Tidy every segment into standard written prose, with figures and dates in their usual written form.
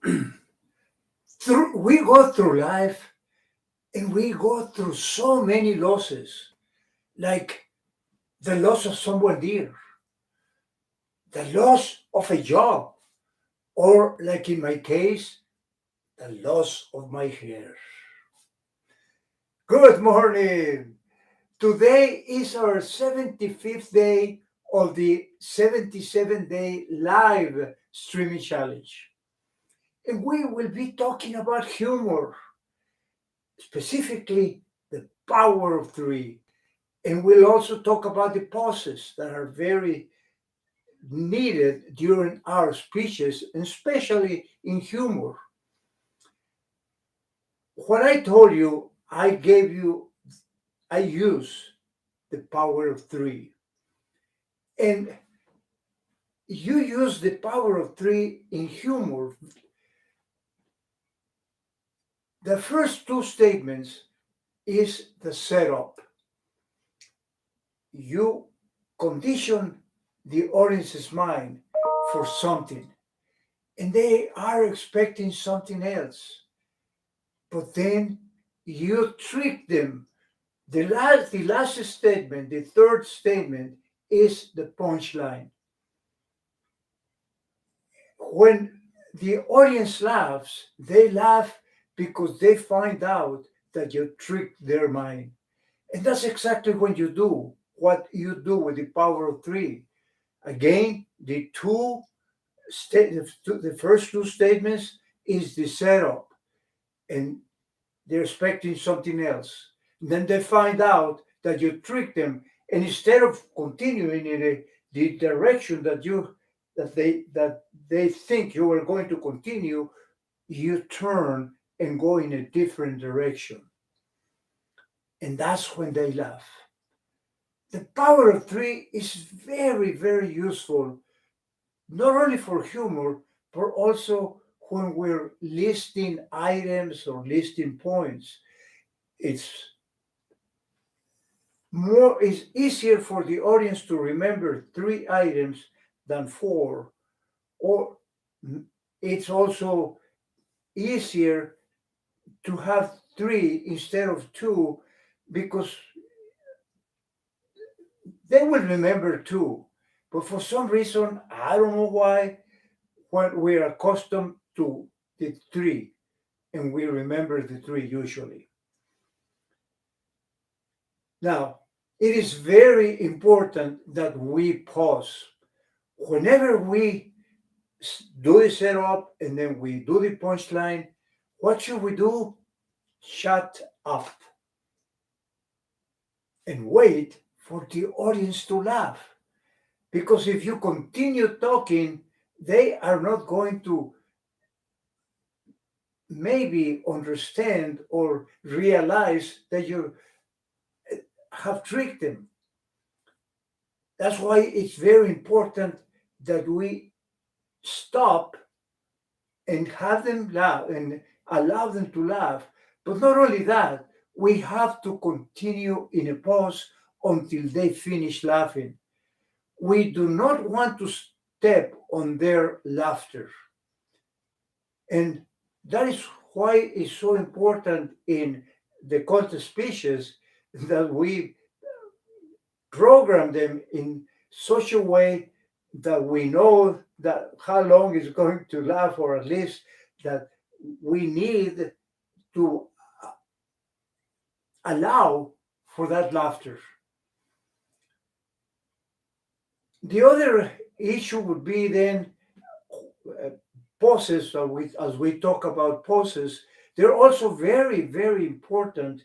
we go through life and we go through so many losses, like the loss of someone dear, the loss of a job, or like in my case, the loss of my hair. Good morning. Today is our 75th day of the 77-day live streaming challenge. And we will be talking about humor, specifically the power of three. And we'll also talk about the pauses that are very needed during our speeches, and especially in humor. What I told you, I use the power of three. And you use the power of three in humor. The first two statements is the setup. You condition the audience's mind for something, and they are expecting something else. But then you trick them. The last statement, the third statement, is the punchline. When the audience laughs, they laugh because they find out that you tricked their mind. And that's exactly what you do with the power of three. Again, the first two statements is the setup, and they're expecting something else. Then they find out that you tricked them, and instead of continuing in the direction that they think you are going to continue, you turn and go in a different direction, and that's when they laugh. The power of three is very, very useful, not only for humor, but also when we're listing items or listing points. It's it's easier for the audience to remember three items than four, or it's also easier to have three instead of two, because they will remember two. But for some reason, I don't know why, when we're accustomed to the three, and we remember the three usually. Now, it is very important that we pause. Whenever we do the setup and then we do the punchline, what should we do? Shut up and wait for the audience to laugh. Because if you continue talking, they are not going to maybe understand or realize that you have tricked them. That's why it's very important that we stop and have them laugh and allow them to laugh. But not only that, we have to continue in a pause until they finish laughing. We do not want to step on their laughter. And that is why it's so important in the call to speeches that we program them in such a way that we know that how long is going to last, or at least that we need to allow for that laughter. The other issue would be then uh, pauses. As we talk about pauses, they're also very, very important,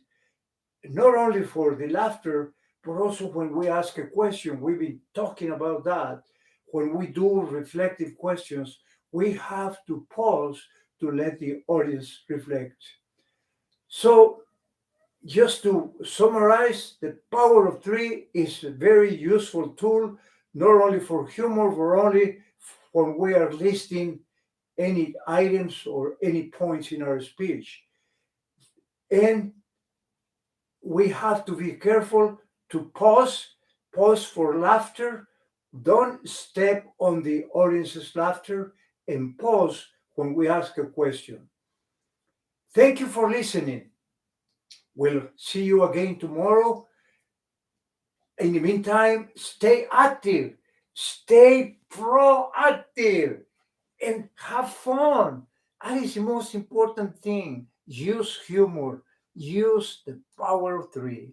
not only for the laughter, but also when we ask a question. We've been talking about that. When we do reflective questions, we have to pause to let the audience reflect. So, just to summarize, the power of three is a very useful tool, not only for humor, but only when we are listing any items or any points in our speech. And we have to be careful to pause for laughter. Don't step on the audience's laughter, and pause when we ask a question. Thank you for listening. We'll see you again tomorrow. In the meantime, stay active, stay proactive, and have fun. That is the most important thing. Use humor, use the power of three.